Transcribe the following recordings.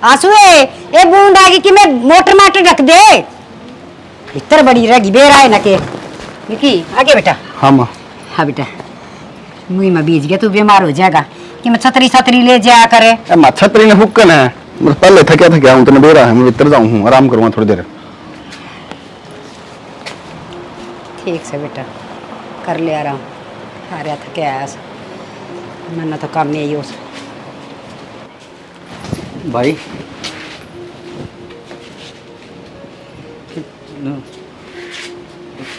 आंसू ए बूंद आगे कि मैं मोटर माटर रख दे इतर बड़ी रहेगी बेरा है ना के विकी आगे बेटा। हाँ माँ। हाँ बेटा मुई में बीज गया तू बीमार हो जाएगा कि मैं छतरी छतरी ले जाया करे। माँ छतरी ने हुक्कन है, मैं पहले थका हूँ, तो बेरा है, मैं इतर जाऊँ हूँ, आराम करूँगा थोड़ी देर। ठीक से बेटा कर ले आराम, आ रहा था क्या मैंने तो काम नहीं हो भाई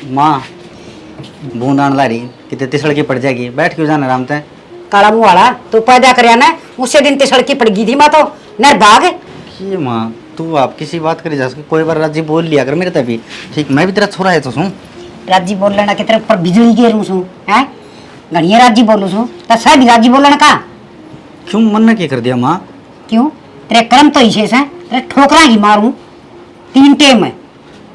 माँ बूंद आने ला रही कितने तिसड़ की पड़ जाएगी, बैठ क्यों जाना आराम से। काला मुँह वाला तू पैदा कर ना उसे दिन तिसड़ की पड़ गई थी माँ तो नर भाग ये माँ तू आप किसी बात करी जा सके, कोई बार राजी बोल लिया अगर मेरे तभी ठीक, मैं भी तेरा छोरा है तो सुन। राजी बोल लेना कि तेरे ऊपर बिजली गिरू छू है घड़िया राजी बोलू छू तो सह भी राजी बोलना का क्यों मन ने क्या कर दिया माँ। क्यों तेरे कर्म तो इसे से तेरे ठोकरा ही मारूं 3 टाइम है।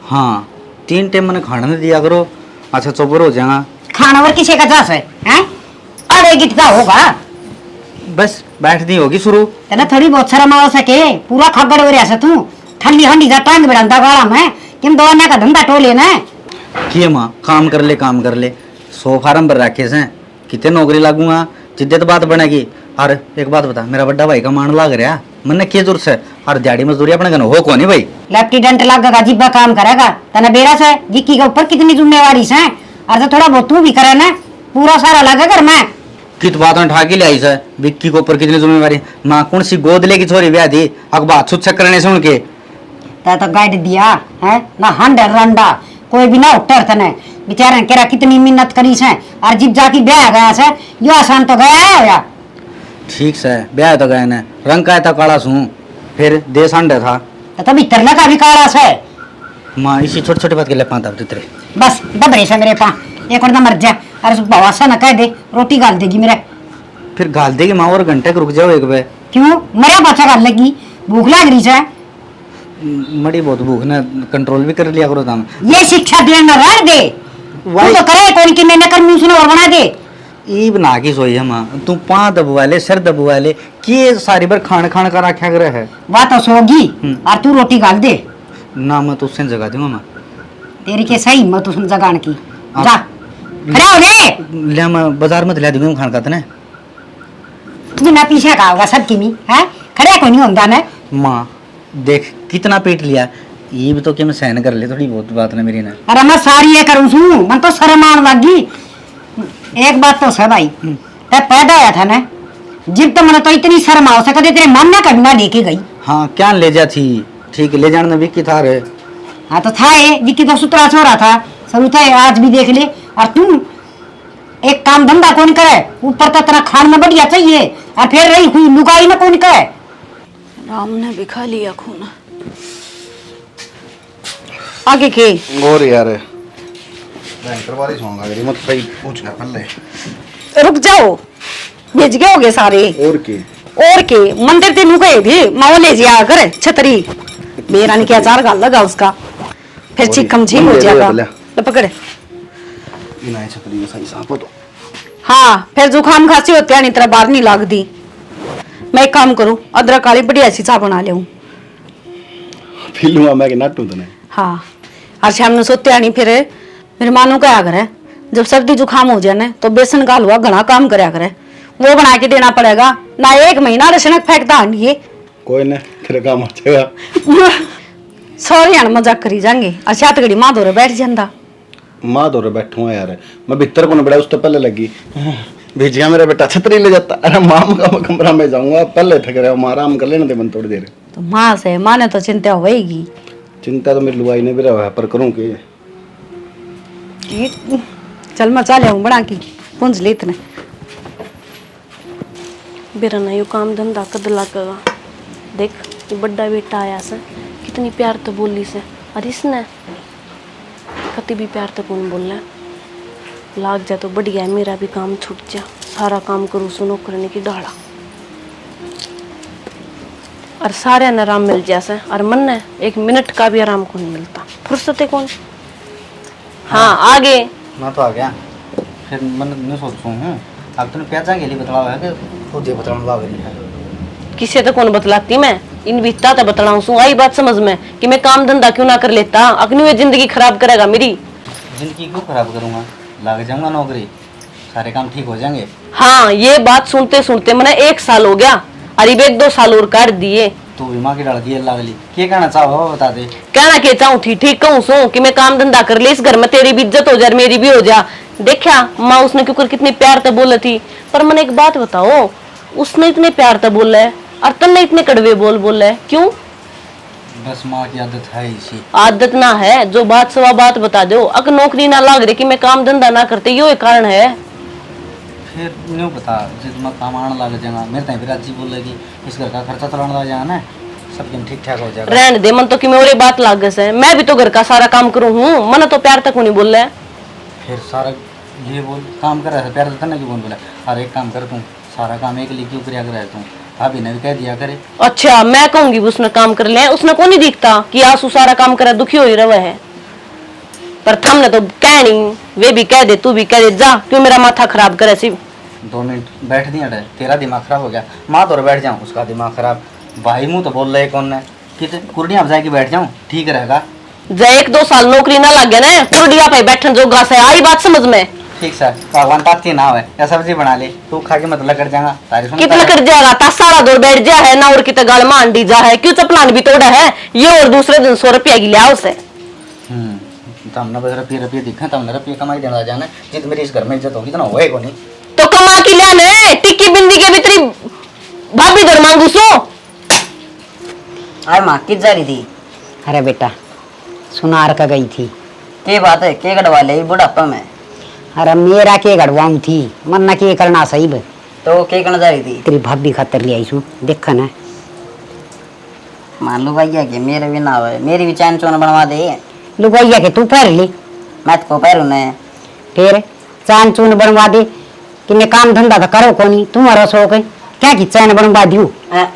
हाँ 3 टाइम मैंने खाना नहीं दिया करो, अच्छा चौबर हो जाएगा। खाना और किसी का जास है अरे गिटता होगा बस बैठती होगी शुरू तेना थोड़ी बहुत शर्म आ सके पूरा खगड़ हो रहा तू ठंडी हंडी जा टांग बिड़ांदा गाड़ा में किम दवाने का धंधा टोले ना किए माँ काम कर ले 100 फार्म भर रखे से कितने नौकरी लागूंगा जिद्दत बात बनेगी। और एक बात बता, मेरा बड़ा भाई का मान लाग रहा मन क्या जरूरत है, और दिहाड़ी मजदूरी अपने घर हो कौन भाई। लेफ्टिनेंट लागेगा जिब्बा काम करेगा तना बेरा से जिक्की के ऊपर कितनी जिम्मेवारी है और तो थोड़ा बहुत तू भी करे ना पूरा सारा लगा कर मैं कित बात उठा के ले आई से विक्की के ऊपर कितनी जिम्मेवारी। माँ कौन सी गोद लेकी छोरी ब्याह थी अखबार छुच्छा करने से उनके तो गाइड दिया है ना हंडर रंडा कोई भी ना उठर तने बेचारे केरा कितनी मेहनत करी से और जिब जाके ब्याह गया से यो आसान तो गया है या ठीक से ब्याह तो गए ने रंग का था काला सू फिर देश अंडे था तो तभी तरला का भी काला से माँ इसी छोटी छोटी बात के लिए पाता तेरे बस डबरे से मेरे पा एक और मर जा अरे बवासा न कह दे रोटी गाल देगी मेरे फिर गाल देगी माँ और घंटे रुक जाओ एक बार। क्यों मरा पाछा गाल लगी भूख लग रही है मड़ी बहुत भूख ने कंट्रोल भी कर लिया करो दाम। ये शिक्षा देना रह दे तू तो करे कौन की मैंने कर मुंह सुनो और बना दे ई बना की सोई है माँ तू पा दबवा ले सिर दबवा ले कि सारी बार खान खान का रखा करे है वह तो सोगी और तू रोटी गाल दे ना मैं तो उससे जगा दूंगा माँ तेरी के सही मैं तू सुन जगान की जा खड़ा हो ले ले मैं बाजार में दिला दूंगा खान का तने तुझे ना पीछे का होगा सब की है खड़ा कोई नहीं होता ना माँ देख कितना पेट लिया ये भी तो क्या मैं सहन कर ले थोड़ी बहुत बात ना मेरी ना। अरे मैं सारी ये करूँ छू मन तो शर्म आने लगी। एक बात तो है भाई तब पैदा आया था ना जिब तो मैंने तो इतनी शर्म आ सकते तेरे मन ना कभी ना लेके गई। हाँ क्या ले जा थी ठीक ले जाने में विक्की था रे। हाँ तो था ये विक्की तो सुतरा सो रहा था शुरू था आज भी देख ले और तू एक काम धंधा कौन करे ऊपर तो तेरा खान में बढ़िया चाहिए और फिर रही हुई लुगाई में कौन करे। राम ने भी खा लिया खून आगे के और यार भयंकर बारिश होगा मेरी मत सही पूछना पहले रुक जाओ भेज गए होगे सारे और के मंदिर ते नु गए थे माओ ले जिया कर छतरी मेरा ने क्या चार गाल लगा उसका फिर चिकम झील हो जाएगा ले पकड़ इनाय छतरी में सही सांप तो हाँ फिर जुकाम खांसी होते हैं नहीं तेरा बाहर नहीं लागदी। मैं एक काम करूं अदरक वाली बढ़िया सी चाय बना ले फिल्म में के नाटू तो नहीं। हाँ और शाम में सोते आनी फिर मेरे मानो क्या करे जब सर्दी जुकाम हो जाए ना तो बेसन का हलवा घना काम करया करे वो बना के देना पड़ेगा ना 1 महीना रसनक फेंकता ये कोई ना तेरा काम हो जाएगा। सॉरी यार मजाक करी जाएंगे अच्छा तो घड़ी माँ दौरे बैठ जाता माँ दौरे बैठूंगा यार मैं भीतर को बड़ा उस तो पहले लगी भेजिया मेरा बेटा छतरी ले जाता अरे माँ का कमरा में जाऊंगा पहले थक रहा हूँ आराम कर लेना दे मन थोड़ी देर तो माँ से माँ ने तो चिंता होगी चिंता तो मेरी लुगाई ने भी रहा है पर करूँ कि चल मैं चाले हूँ बना की पूंज ले इतने बेरा ना यू काम धंधा कद लगेगा देख ये बड़ा बेटा आया से कितनी प्यार तो बोली से और इसने कति भी प्यार तो कौन बोल रहा लाग जा तो बढ़िया है मेरा भी काम छूट जा सारा काम करूँ सुनो करने की डाला और सारे ने आराम मिल जैसे और मन ने 1 मिनट का भी आराम कौन मिलता फुर्सत है कौन। हाँ आगे मैं तो आ गया फिर मन न सोचूं हूँ अब तूने प्याजा के लिए बतलावा है कि खुद ये बतलाने लग रही है किसे तो कौन बतलाती मैं इन बीता तो बतलाऊं सू आई बात समझ में कि मैं काम धंधा क्यों ना कर लेता, अपनी वे जिंदगी खराब करेगा मेरी। जिंदगी क्यों खराब करूंगा, लग जाऊंगा नौकरी, सारे काम ठीक हो जाएंगे। हाँ, ये बात सुनते सुनते मैंने 1 साल हो गया, अरे 1-2 साल और कर दिए। तू भी माँ की लड़की है लागली, क्या कहना चाहो बता दे। कहना के चाहूँ थी, ठीक कहूँ सो कि मैं काम धंधा कर ले, इस घर में तेरी भी इज्जत हो जा, मेरी भी हो जा। देखा माँ उसने क्यों कितनी प्यार से बोली थी, पर मैंने एक बात बताओ, उसने इतने प्यार से बोला है और तन्ने इतने कड़वे बोल है, क्यों? बस माँ की आदत है इसी। आदत ना है, जो बात सवा बात बता दो। अगर नौकरी ना लाग रही कि मैं काम धंधा ना करते, यो एक कारण है। फिर नहीं पता जिद मैं काम आने लग जाएगा, मेरे तय फिर अच्छी बोल लगी इस घर का खर्चा चलाने लग जाएगा ना, सब दिन ठीक ठाक हो जाएगा। रहने दे, मन तो कि मैं और बात लाग है, मैं भी तो घर का सारा काम करूँ हूँ, मन तो प्यार तक नहीं बोल रहा है। फिर सारा ये बोल काम कर रहा है, प्यार देता ना क्यों बोला, अरे एक काम कर तू, सारा काम एक लिए क्यों किया कर तू, भाभी ने भी कह दिया करे। अच्छा, मैं कहूंगी उसने काम कर लिया, उसने को नहीं दिखता कि आंसू सारा काम करे, दुखी हो ही रहा है। पर हमने तो कह नहीं, वे भी कह दे, तू भी कह दे, जा क्यों मेरा माथा खराब करे सिर्फ। 2 मिनट बैठ दिया, तेरा दिमाग खराब हो गया, माँ तो बैठ जाऊँ उसका दिमाग खराब, भाई मुँह तो बोल रहे कौन है कि कुर्डिया में जाके बैठ जाऊँ ठीक रहेगा। जा 1-2 साल नौकरी ना लग गया ना, कुर्डिया पे बैठन जोगा से आई बात समझ में। ठीक सर, भगवान ताती ना हो या सब्जी बना ले, तू खा के मतलब कर जाएगा, तारीफ कितना कर जाएगा, ता सारा दौड़ बैठ जा है ना, और कितना गाल मान दी जा है, क्यों चपलान भी तोड़ा है ये, और दूसरे दिन 100 रुपया की लिया उसे। तो हमने बस रुपये दिखा, तो हमने रुपये कमाई देना जाना, जित मेरी इस घर में इज्जत होगी तो ना होए को नहीं। तो कमा की लिया ने, टिक्की बिंदी के भीतरी भाभी दर मांगू सो। अरे माँ किस जा रही थी? अरे बेटा, सुनार का गई थी। के बात है, के गढ़वा ले बुढ़ापा में? अरे मेरा के गढ़वाऊँ थी, मरना के करना सही बे। तो के करना जा रही थी? तेरी भाभी खातर ले आई छू, देखा ना। मान लो भैया के मेरे भी ना हो, मेरी भी चैन चोन बनवा दे। लुगाइया के तू पहर ली, मैं तो पैर उन्हें फिर चैन चून बनवा दे कि मैं काम धंधा तो करो कोनी, तुम्हारा शौक है क्या कि चैन बनवा दियो।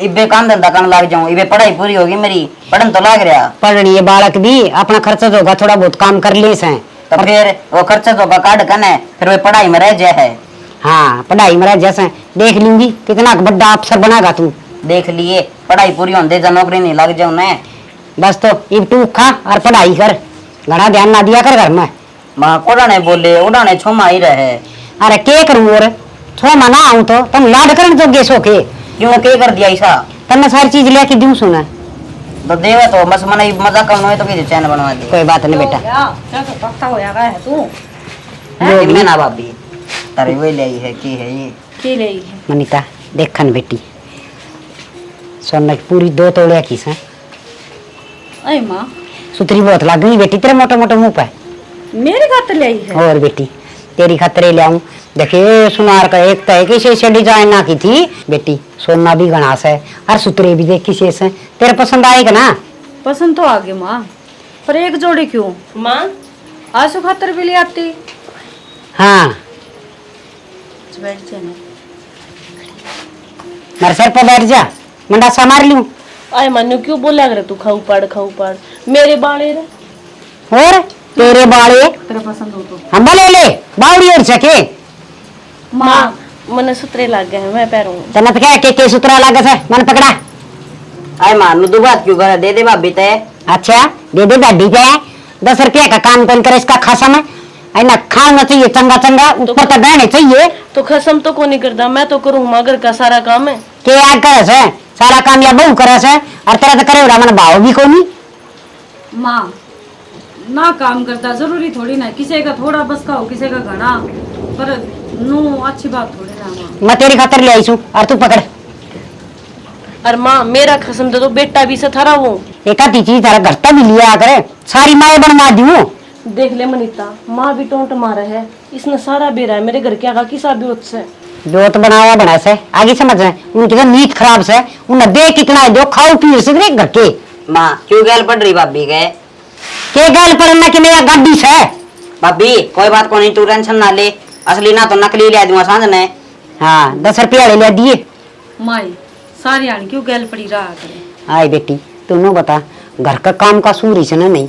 इबे काम धंधा करने लग जाऊं, इबे पढ़ाई पूरी होगी मेरी, पढ़न तो लग रहा। पढ़नी है बालक भी, अपना खर्चा जोगा थोड़ा बहुत काम कर ले से। तो फिर वो खर्चा तो काट कने, फिर वो पढ़ाई में रह जाए है। हाँ, पढ़ाई मेरा जैसे देख लूंगी कितना बड़ा अफसर बनागा तू। देख लिए, पढ़ाई पूरी होने दे, जा नौकरी नहीं लग जाऊं मैं। बस तो इब तू खा और पढ़ाई कर, घना ध्यान ना दिया कर घर में। माँ कोड़ाने बोले उड़ाने छोमा ही रहे। अरे के करूँ और छो मना आऊँ तो तुम लाड करन जो गेसो के क्यों के कर दिया ऐसा? तन्ने सारी चीज लेके दूं सुना। तो देवे तो बस मन मजा करना है तो कि चैन बनवा दे। कोई बात नहीं बेटा, क्या तो पक्का हो जाएगा है तू? जो भी मैं ना भाभी तारी वे ले आई है की है ये? की ले है मनीता देखन बेटी, सोना की पूरी 2 तोड़िया की से। अरे माँ, सुतरी बहुत लग गई बेटी तेरे मोटे मोटे मुंह पे। मेरे खातर ले आई है। और बेटी तेरी खातिर ले आऊं। देखिए सुनार का एक तो है कि से डिजाइन ना की थी बेटी, सोना भी घनास है और सुतरे भी देख किसी से तेरे पसंद आएगा ना? पसंद तो आ गई माँ, पर एक जोड़ी क्यों? माँ आंसू खातर भी ले आती। हाँ, बैठ जाना। मेरे सर पर बैठ जा, मंडा सा मार लूं। अरे मनु क्यों बोला करे तू, खाऊ पड़ मेरे बाले रे। और तेरे बाले तेरा पसंद हो तो। हम ले ले बावड़ी और सके माँ मने सुतरे लग गए, मैं पैरों तना तो क्या के सुतरा लागत है मन पकड़ा। आए मानू दो बात क्यों कर दे दे भाभी ते। अच्छा दे दे गाड़ी पे 10 रुपया का काम कौन करे इसका खासा में है ना, खाना चाहिए चंगा चंगा, ऊपर तो बहने चाहिए। तो खसम तो को नहीं करता, मैं तो करूँ मगर का सारा काम है के याद करे से सारा काम या बहू करे से, और तेरा तो करे मन भाव भी कोनी। माँ ना काम करता जरूरी थोड़ी ना, किसी का थोड़ा बस का हो किसी का घना, पर नू अच्छी बात थोड़ी ना माँ। मैं तेरी खातर ले आई छू और तू पकड़। और माँ मेरा खसम तो बेटा भी से थारा वो एक आधी चीज तेरा घर तक भी लिया करे, सारी माए बनवा दूं। देख ले मनीता, माँ भी टोंट मारा है, इसने सारा बेरा है मेरे घर के आगा किसा भी से जोत बनाया बना से आगे समझ रहे उनकी तो नीत खराब से, उन्हें देख कितना है जो खाओ पी से घर के। माँ क्यों गैल पड़ रही भाभी के गाल पड़ना कि मेरा गाड़ी से। भाभी कोई बात को नहीं, तू टेंशन ना ले, असली ना तो नकली ले दूंगा सांझ ने। हाँ 10 रुपया ले दिए। माई सारी आनी क्यों गैल पड़ी रहा करे। आए बेटी तू न बता, घर का काम का सूरी से नहीं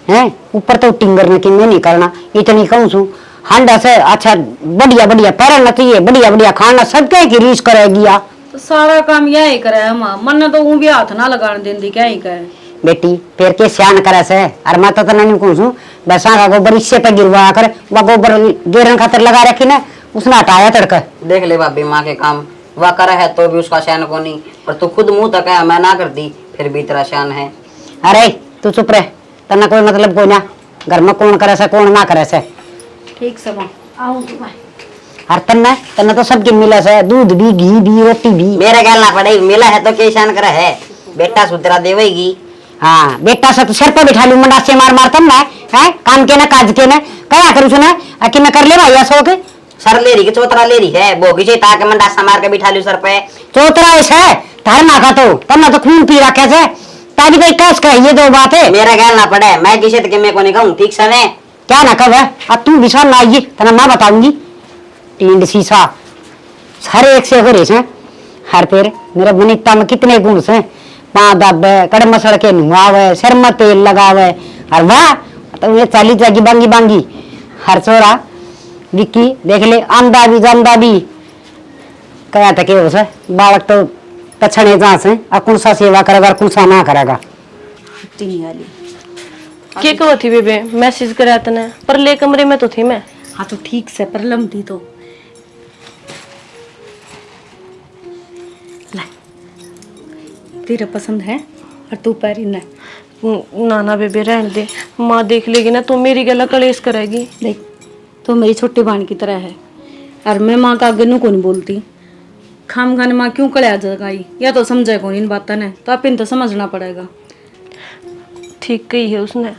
है, ऊपर तो टिंगर में कि मैं नहीं करना, इतनी कहूँ छू हांडा से अच्छा बढ़िया बढ़िया पैरना चाहिए, बढ़िया बढ़िया खाना, सब कह की रीस करेगी। तो सारा काम यही करे है माँ, मन तो ऊँ भी हाथ ना लगाने देंदी, क्या ही करे। बेटी फिर के सियान करे से और मैं तो नहीं कहूँ बैसा का गोबर इससे पे गिरवा कर वो गोबर गेरन खातर लगा रखी ना उसने हटाया तड़का। देख ले भाभी माँ के काम, वह करे है तो भी उसका शैन को नहीं, पर तू खुद मुंह तक है मैं ना कर दी फिर भी तेरा शैन है। अरे तू चुप रह, तना कोई मतलब कोई ना, घर में कौन करे से कौन ना करे से। ठीक से माँ, आऊँ तो मैं। और तन्ना तन्ना तो सबके मिला से, दूध भी घी भी रोटी भी। मेरे ख्याल ना पड़े मिला है तो क्या शैन करे है, बेटा सुधरा देवेगी। हाँ बेटा से तो सिर पर बिठा लू मंडा से मार मारता ना है काम के ना काज के ना क्या करूँ सुना कि मैं कर ले भाई सो के सर ले रही कि चौतरा ले रही है, बोगी से ताकि मैं डासा मार के बिठा लू सर पे। चौतरा ऐसा तार ना का तो तन्ना तो खून पी रखे से ताकि भाई कस का ये दो बात है। मेरा ख्याल ना पड़े मैं किसी तक मैं को नहीं कहूँ, ठीक से ने क्या ना कब है अब तू विश्वास ना आइए तना मैं बताऊंगी। टींड शीशा हर एक से हो रहे हैं हर पेर मेरे बनिता में कितने गुण से, पाँ दबे कड़े मसड़ के नुआवे सिर में तेल लगावे और वाह तो ये चाली जागी बांगी बांगी हर छोरा विक्की देख ले आंदा भी जांदा भी कया तक हो से बालक तो पछड़े जहाँ से और कौन सा सेवा करेगा और कौन सा ना करेगा। तीन वाली। के कहो थी बेबे मैसेज कराया तने पर ले कमरे में तो थी मैं। हाँ तो ठीक से पर लंबी तो ले, तेरा पसंद है और तू पैरी न ना ना बेबे रहने दे, माँ देख लेगी ना तो मेरी गला कलेश करेगी। देख तो मेरी छोटी बहन की तरह है और मैं माँ का आगे नू को नहीं बोलती, खाम खाने माँ क्यों कड़े आ जगाई या तो समझे कौन इन बातों ने, तो आप इन तो समझना पड़ेगा। ठीक कही है उसने,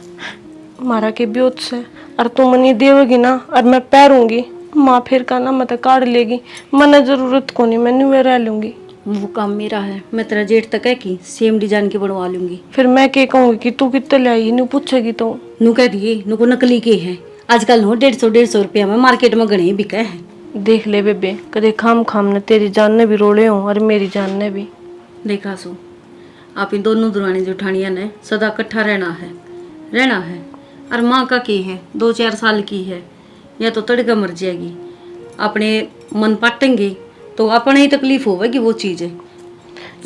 मारा के ब्योत से और तुम मनी देवगी ना और मैं पैरूंगी माँ फिर का ना मत काट लेगी, मन जरूरत को नहीं मैं नुए रह लूंगी। वो काम मेरा है, मैं तेरा जेठ तक है कि सेम डिजाइन की बनवा लूंगी। फिर मैं क्या कहूंगी कि तू कितने ले आई नू पूछेगी तो नू कह दिए नू को नकली के है आजकल नो 150 रुपया में मार्केट में गणे बिके हैं। देख ले बेबे कदे खाम खाम ने तेरी जान ने भी रोले हो और मेरी जान ने भी। देखा सो आप इन दोनों दुरानी जेठानिया ने सदा इकट्ठा रहना है और माँ का की है 2-4 साल की है या तो तड़का मर जाएगी, अपने मन पाटेंगे तो अपने ही तकलीफ होगी वो चीज़ है।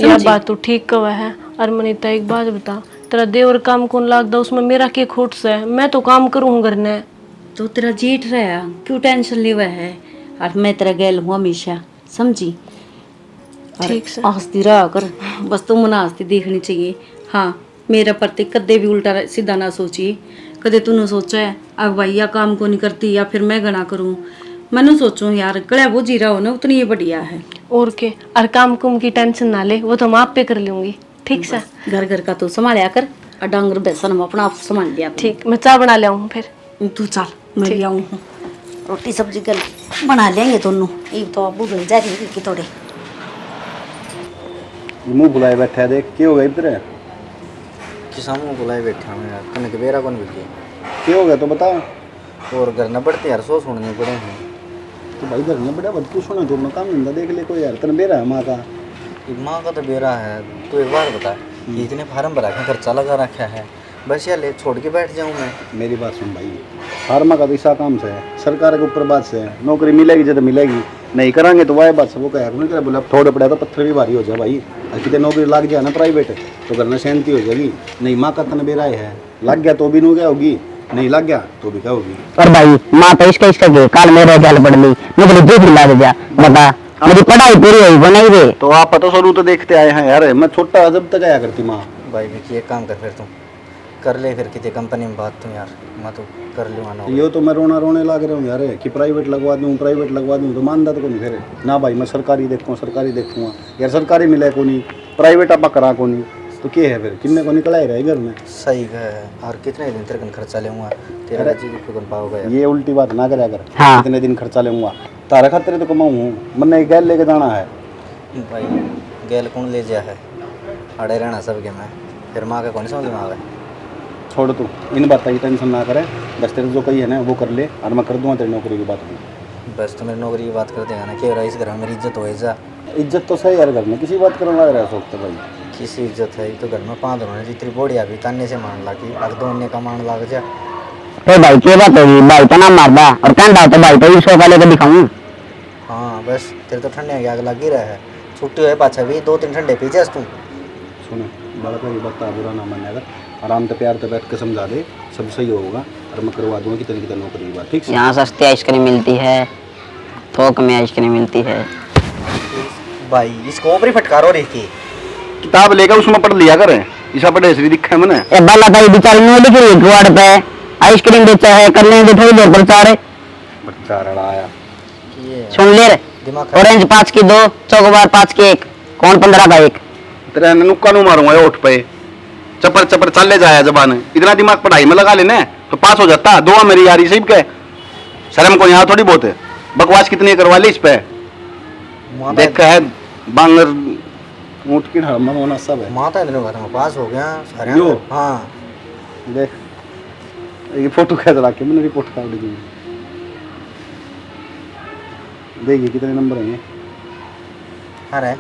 यह बात तो ठीक कवा है। और मनीता एक बात बता, तेरा देवर काम कौन लागदा उसमें मेरा क्या खोट से है, मैं तो काम करूँ घर ने। तो तेरा जेठ रहा क्यों टेंशन लेवा है, और मैं तेरा गैल हूँ हमेशा समझी। ठीक से हंसती रहा कर, बस तुम ना हंसती देखनी चाहिए। हाँ मेरा प्रति कदे भी उल्टा सीधा ना सोचिए, कदे तूने सोचा है अब भाई या काम को नहीं करती या फिर मैं गना करूँ, मैंने सोचूं यार कड़ा वो जीरा हो ना उतनी ये बढ़िया है। और के और काम कुम की टेंशन ना ले, वो तो मैं आप पे कर लूंगी। ठीक से घर घर का तो संभालिया कर और डांगर बेसन हम अपना आप संभाल लिया। ठीक मैं चाय बना ले आऊँ फिर। तू चल मैं भी आऊँ, रोटी सब्जी कल बना लेंगे दोनों, एक तो आप भूल जाएगी कि थोड़े मुंह बुलाए बैठा है, देख क्या हो गया इधर किसानों को बुलाए बैठा हूँ यार, तने के बेरा कौन बिके क्या हो गया तो बता। और घर न बढ़ते यार, सो सुनने पड़े हैं। तो भाई घर में बड़ा बद तू सुना तो मैं काम धंधा देख ले कोई यार, तेरा बेरा है माँ का। एक माँ का तो बेरा है, तू एक बार बता ये इतने फार्म भरा के खर्चा लगा रखा है, बस यार ले छोड़ के बैठ जाऊँ मैं। मेरी बात सुन भाई, फार्मा का तो ऐसा काम से है, सरकार के ऊपर बात से है, नौकरी मिलेगी जब मिलेगी, नहीं करांगे तो वह बात से वो कहे नहीं करे बोले अब थोड़े पड़े तो पत्थर भी भारी हो जाए भाई। और कितने नौकरी लग जाए ना प्राइवेट तो घर में शांति हो जाएगी। नहीं माँ का तन बेरा है, लग गया तो भी नू क्या होगी, नहीं लग गया तो भी क्या होगी। और भाई माँ तो इसका काल मेरे गल पड़ ली मुझे दूध लग जा बता मेरी पढ़ाई पूरी हुई बनाई रे। तो आप तो शुरू तो देखते आए हैं यार, मैं छोटा जब तक आया करती माँ। भाई विकी एक काम कर फिर तुम कर ले, फिर कितने कंपनी में बात तुम यार, मैं तो कर लूँगा। ये तो मैं रोने लग रहा हूँ यार कि प्राइवेट लगवा दूँ तो मानता तो कौन फिर ना भाई मैं सरकारी देखूँगा यार, सरकारी मिले को नहीं प्राइवेट आप करा को नहीं तो क्या है फिर किन्ने को निकला ही रहे घर में। सही है, और कितने दिन तेरे खर्चा लेऊंगा, तेरा चीज कौन पाओगे यार। ये उल्टी बात ना करा कर। हाँ। कितने दिन खर्चा लेऊंगा, तारा खातिर तो कमाऊँ हूँ, मैंने एक गैल लेके जाना है। भाई गैल कौन ले जा है, अड़े रहना सबके में, फिर माँ का कौन समझ में आवे। छोड़ तू इन बात की टेंशन ना करे, बस तेरे जो कही है ना वो कर ले और मैं कर दूंगा तेरी नौकरी की बात में। बस तो मेरी नौकरी की बात कर देगा ना, क्या इस घर में मेरी इज्जत हो जा। इज्जत तो सही यार घर में, किसी बात करने लग रहा है सोचते भाई। किसी इज्जत है तो घर में 5 उन्होंने जितनी बोड़िया भी ताने से मान लगी, अब 2 इन्ने का मान लग जा। तो भाई क्या बात होगी, भाई तो ना मारदा और कहता तो भाई तो 100 का लेकर दिखाऊं। हाँ बस तेरे तो ठंडे की आग लग ही रहा है, छुट्टी हुए पाछा भी 2-3 ठंडे पी जास तू। सुनो बड़ा कोई बता बुरा ना माने, अगर आराम से प्यार से बैठ के समझा दे सब सही होगा, और मैं करवा दूंगा कितनी कितनी नौकरी की बात, ठीक से? यहाँ सस्ती आइसक्रीम मिलती है, थोक में आइसक्रीम मिलती है। भाई इसको ऊपरी फटकार हो रही थी। किताब लेकर उसमें पढ़ लिया कर, ईसा पढ़े इसलिए दिखा है मैंने। ए बाला भाई बेचारी ने लिख रही गुआड़ पे आइसक्रीम बेचा है, करने दे थोड़ी देर प्रचार है। बच्चा रड़ा आया। सुन ले रे, दिमाग ऑरेंज 5 की 2, चौकोबार 5 की 1, कौन 15 का 1। तेरे नुक्का नु मारूंगा ये उठ पे, चपर चपर चले जाया जबान, इतना दिमाग पढ़ाई में लगा लेने तो पास हो जाता। दुआ मेरी यारी सही के शर्म को यहाँ थोड़ी बहुत है, बकवास कितनी करवा ली इस पे। देख है बांगर ऊँट की ढाल में होना सब है। माता इतने घर में पास हो गया सारे। यो। हाँ देख ये फोटो कैसे ला के मैंने रिपोर्ट काट दी, देखिए कितने नंबर हैं ये। अरे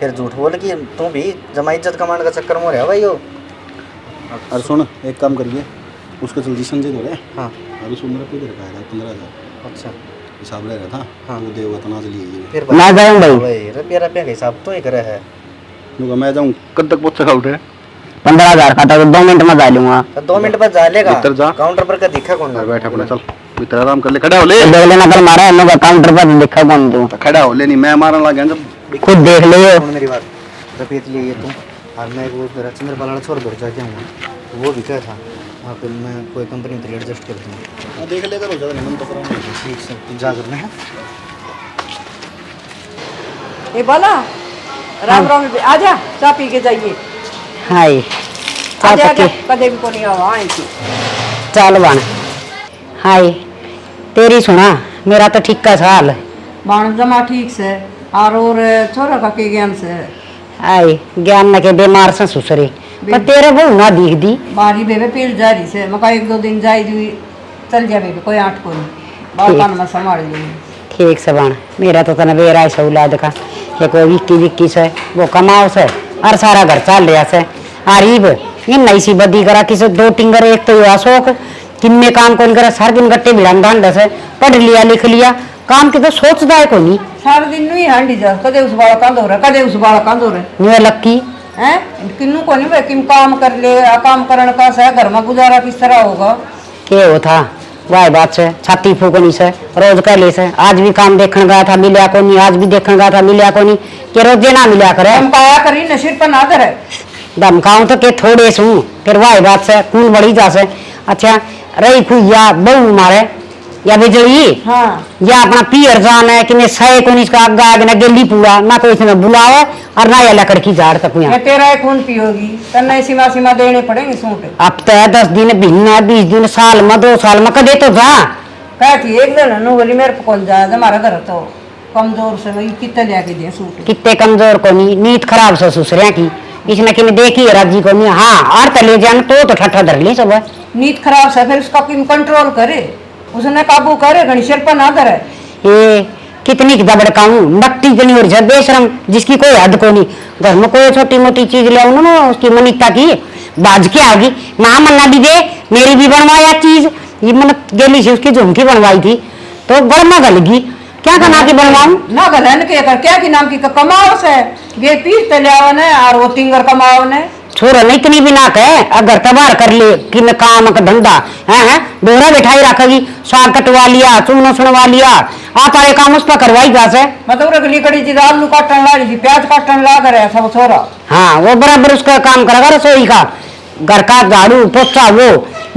फिर झूठ बोल कि तू भी जमा इज्जत कमांड का चक्कर में हो रहा भाई। अरे सुन एक काम करिए, उसको जल्दी संजय दो रे। हाँ और उस उम्र पे दे रखा है 15,000 अच्छा हिसाब ले रहा था। हाँ। वो देगा तो ना चलिए फिर ना जाऊं भाई। रुपया रुपया का हिसाब तो ही करे है। लूँगा मैं जाऊँ कब तक पहुँच सका उठे 15,000 का तो 2 मिनट में जा लूंगा। तो 2 मिनट बाद जा लेगा। भीतर जा। काउंटर पर का दिखा कौन घर बैठ अपना, चल भीतर आराम कर ले, खड़ा हो ले। देख लेना कल मारा है लोग काउंटर पर देखा कौन तू, तो खड़ा हो ले, नहीं मैं मारने लग गया जब। खुद देख लियो। सुन मेरी बात, रपीत लिए ये तू और मैं वो मेरा चंद्रपाल छोड़ दूर जा जाऊँगा, वो भी क्या था वहाँ पे मैं कोई कंपनी में एडजस्ट कर दूँगा। देख ले करो ज़्यादा मन तो करो ठीक से तू जा करना है। ए बाला राम राम आजा चाय पी के जाइए। हाय आजा चाचा आजा के कदे भी कोनी आवा आई थी। चल बन। हाय तेरी सुना, मेरा तो ठीक का साल। बाण जमा ठीक से और छोरा का के ज्ञान से हाय ज्ञान न के बीमार से सुसरे, पर तेरे बहु ना दिख दी। बारी बेबे पील जा रही से मका 1-2 दिन जाई जुई चल जा बेबे कोई आठ कोनी बाल पान में संभाल ली। ठीक से बन, मेरा तो तना बेरा है औलाद का, एक वो विक्की से वो कमाओ से और सारा घर चल रहा से। आरीब ये नई सी बदी करा किसे 2 टिंगर, एक तो अशोक किन्ने काम कौन करा, सारा दिन गट्टे भिड़ान धान से पढ़ लिया लिख लिया, काम के तो सोचता है कोनी। सारा दिन नहीं हांडी जा कदे उस बाल कांदो रे कदे उस बाल कांदो रे न्यू लक्की हैं किन्नू कोनी भाई किम काम कर ले काम करन का से घर में गुजारा किस तरह होगा। के वो था वाह बात से छाती फूकनी से रोज कर ले से। आज भी काम देखने गया था मिलिया को नहीं, आज भी देखने गया था मिलिया को नहीं, के रोजे ना मिलिया करे। हम पाया करी नशीर पर ना करे धमकाऊं तो के थोड़े सू, फिर वाह बात से खून बढ़ी जा से। अच्छा रही खुया बहु मारे या बिजली हाँ या अपना पियर जान है कि मैं सहे को नहीं, इसका आगे आगे ना गेली पूरा ना कोई इसमें बुलावे और ना ये लकड़ की झाड़ तक यहाँ। मैं तेरा खून पियोगी तन्ने सीमा सीमा देने पड़ेंगे सूट। अब तो 10 दिन महीना 20 दिन साल में 2 साल में कदे तो जा कहती एक दिन नो बोली मेरे को कौन जाए हमारा घर तो कमजोर से वही कितने लेके दे सूट। कितने कमजोर को नहीं, नींद खराब से सुसरिया की इसने कि देखी है राजी को नहीं। हाँ और तले जान तो ठट्ठा धर ली सब। नींद खराब से फिर उसका किम कंट्रोल करे, उसने काबू करे घनी सिर पर ना धरे। ये कितनी की दबड़काऊं मट्टी जनी और बेशरम जिसकी कोई हद को नहीं। घर में कोई छोटी मोटी चीज ले आओ ना उसकी मनिता की बाज के आगी ना मन्ना भी दे, मेरी भी बनवाया चीज ये मन गेली से उसकी झुमकी बनवाई थी तो गरमा गलगी क्या करना की बनवाऊं ना गलन के कर क्या की नाम की कमाओ से ये पीस तले आओ ने और वो तिंगर कमाओ ने छोरा नहीं इतनी भी ना कहे अगर तबार कर ले कि मैं काम का धंधा है डोरा बैठाई रखेगी, साग कटवा लिया चूनो सुनवा लिया आप आए काम उस पर करवाई जा से। मतलब रखली कड़ी जी आलू काटन ला ली प्याज काटन ला करे सब छोरा। हाँ वो बराबर उसका काम करेगा रसोई का, घर का झाड़ू पोछा वो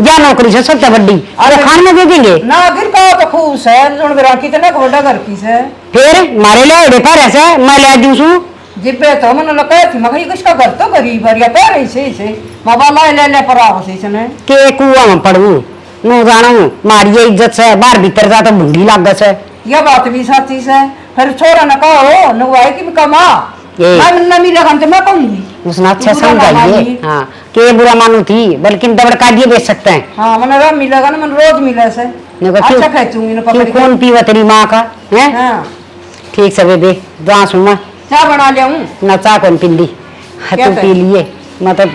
या नौकरी से सबसे बड़ी और खान में दे देंगे ना गिर पाओ तो खूब है जुन बिरा कितने घोड़ा घर की से फिर मारे ले डेपा ऐसे मैं ले जूसू जिब्बे तो मन लगा थी मगर किसका घर तो गरीब है या कह रही से माबा ले पर आओ से इसने के कुआ में पड़ू नो जानू मारिए इज्जत से बाहर भीतर जा तो भूंडी लाग से। यह बात भी सच्ची है फिर छोरा न कहो नुआई की कमा मैं न मिला हम तो मैं कहूंगी उसने अच्छा समझाइए। हाँ के बुरा मानू थी बल्कि दबड़का दिए बेच सकते हैं। हाँ मन राम मिलेगा ना मन रोज मिले से अच्छा खेचूंगी ना पकड़ के। कौन पीवा तेरी माँ का है। हाँ ठीक से बेबे जहाँ सुना चाय बना लिया हूँ ना चाह कौन पिंदी तू पी लिए मैं तो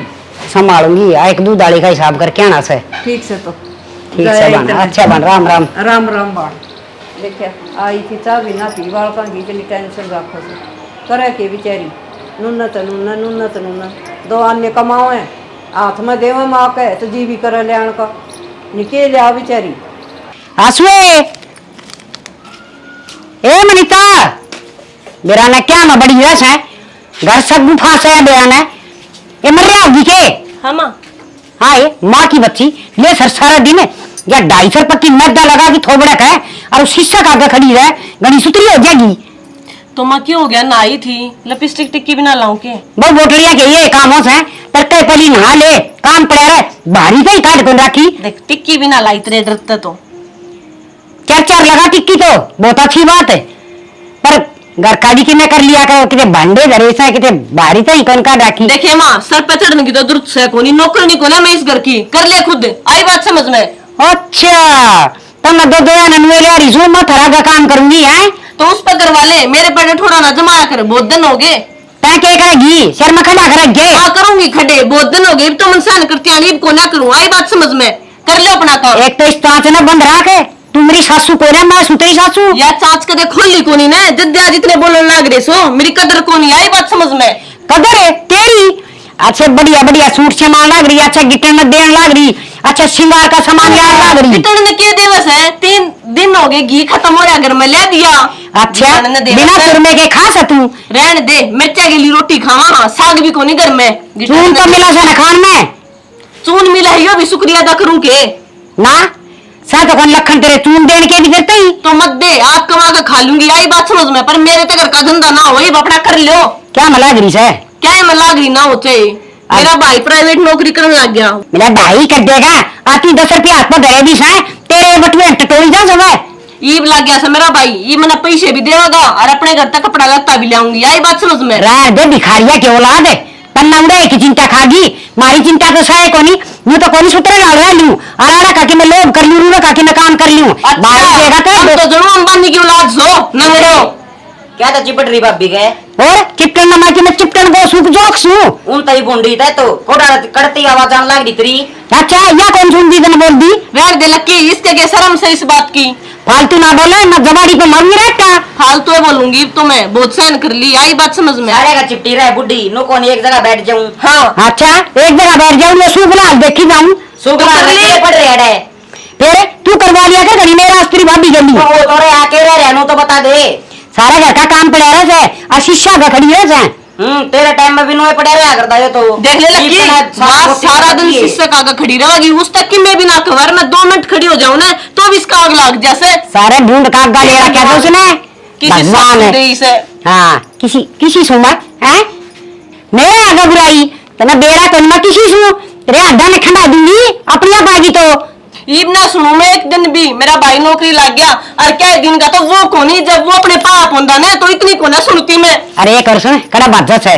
संभालूंगी एक 2 दाड़ी का हिसाब करके आना से। ठीक से तो ठीक से बन अच्छा बन राम राम राम राम बाण देखिए आई थी चाय भी ना पी बाल का घी के लिए टेंशन रखो से करे के बेचारी नुन्नत दो अन्य कमाओ है हाथ में देवे माँ के तो जी भी करे ले का निके लिया बेचारी। आसुए ए मनीता, मेरा ना क्या मैं बड़ी रस है, घर सब गुफा से है बेरा ने ये मर रहा होगी के। हाँ माँ। हाँ ये माँ की बच्ची ले सर सारा दिन या 250 पत्ती मैदा लगा की थोबड़क है और उस शीशा का आगे खड़ी है, गणी सुतरी हो जाएगी। तो माँ क्यों हो गया, नहाई थी, लिपस्टिक टिक्की भी ना लाऊं के? बहुत बोटलिया के ये कामों से तड़के पहली नहा ले, काम पड़ा रहे भारी का ही काट कर रखी। देख टिक्की भी ना लाई तेरे डरते तो। 4 लगा टिक्की तो बहुत अच्छी बात है, पर घर काड़ी की न कर लिया करो, किते भांडे धरे से किते भारी तो ही कौन का राखी। देखिए माँ, सर पे चढ़ने की तो जरूरत से कोनी, नौकरनी को ना मैं इस घर की कर ले खुद, आई बात समझ में। अच्छा तब मैं दो मैं थरा का काम करूंगी है तो उस पर करवा ले, मेरे पे थोड़ा ना जमाया कर, बहुत दिन हो गए। तय क्या करेगी, शर्म खड़ा करेंगे। हाँ करूंगी खड़े, बहुत दिन हो गए, तो मनसान करती आनी को ना करूँ, आई बात समझ में, कर लो अपना काम। एक तो इस तांच ना बंद रहा के, तू मेरी सासू को ना, मैं सुतरी सासू या चाच कदे खोली कोनी ना, जद्दे आज इतने बोलने लग रहे सो, मेरी कदर कोनी, आई बात समझ में। कदर है तेरी, अच्छा बढ़िया बढ़िया सूट सामान लग रही, अच्छा गिटन में देन लग रही, अच्छा श्रृंगार का सामान लग रही। गिटन ने के दिवस है, 3 दिन हो गए, घी खत्म हो रहा, घर में ले दिया। अच्छा बिना सुरमे के खा सकू, रहने दे, मिर्चा के लिए रोटी खावा, हाँ साग भी कोनी घर में। चून तो मिला से न खान में, चून मिला है, यो भी शुक्रिया अदा करूं के ना सा तो कौन लखन तेरे चून देने के भी देते ही तो मत दे, आप कमा के खा लूंगी, आई बात समझ में, पर मेरे तो घर का धंधा ना हो, ये अपना कर लो। क्या मला गरी से क्या है, मैं लाग रही ना हो चाहिए, मेरा भाई प्राइवेट नौकरी करने लग गया। मेरा भाई कर देगा, आती 10 रुपया हाथ में धरे भी से तेरे बटुए टटोरी जा सब। ईब लग गया मेरा भाई, ये मैंने पैसे भी देगा और अपने घर तक कपड़ा लत्ता भी लाऊंगी, आई बात समझ में। रात दे भिखारिया के औलाद है, तन्ना उड़े की चिंता खागी, मारी चिंता तो सहे कोनी, यूं तो कोनी सूत्र डाल रहा लूं, आरा काकी मैं लोभ कर लूं, काकी मैं काम कर लूं। बाहर देगा तो जरूर अंबानी की औलाद सो नंगड़ो। क्या था चिपट रही भाभी गए और चिपटन नमा की मैं चिपटन को सूख जोक सू। उन तई बुंडी थे तो कोड़ा कड़ती आवाज आने लग रही तेरी। अच्छा या कौन सुन दी तने बोल दी, रह दे लक्की, इसके के शर्म से इस बात की फालतू ना बोले, मैं जवाड़ी पे मर नहीं रहता। फालतू है बोलूंगी तो मैं बहुत सहन कर ली, आई बात समझ में। सारे का चिपटी रहे बुड्ढी नो कौन एक जगह बैठ जाऊं। हाँ अच्छा एक जगह बैठ जाऊं, मैं सूख लाल देखी जाऊं, सुगला पड़ रहे है फिर तू करवा लिया कर घड़ी मेरा अस्त्री भाभी गली तो वो तोरे आके रह रहनो तो बता दे। सारा घर का काम पड़ा रहा है और शीशा का खड़ी है। तेरे टाइम में भी नोए पड़े रहा करता है तो देख ले लकी, माँ सारा दिन शीशे का खड़ी रहेगी, उस तक की मैं भी ना खबर, मैं 2 मिनट खड़ी हो जाऊं ना तो भी इसका आग लग जैसे। सारे ढूंढ कागा ले रखा था उसने, किसी भगवान है। सासुदेई से हाँ किसी सुमा है मेरे आगे बुराई तो मैं बेड़ा तो मैं किसी सु तेरे अड्डा में खंडा दूंगी अपनी आप आगी तो। ईब ना सुनू मैं एक दिन भी, मेरा भाई नौकरी लग गया और क्या दिन का तो वो कोनी, जब वो अपने पाप होता ना तो इतनी को ना सुनती मैं। अरे कर सुन कड़ा बात है,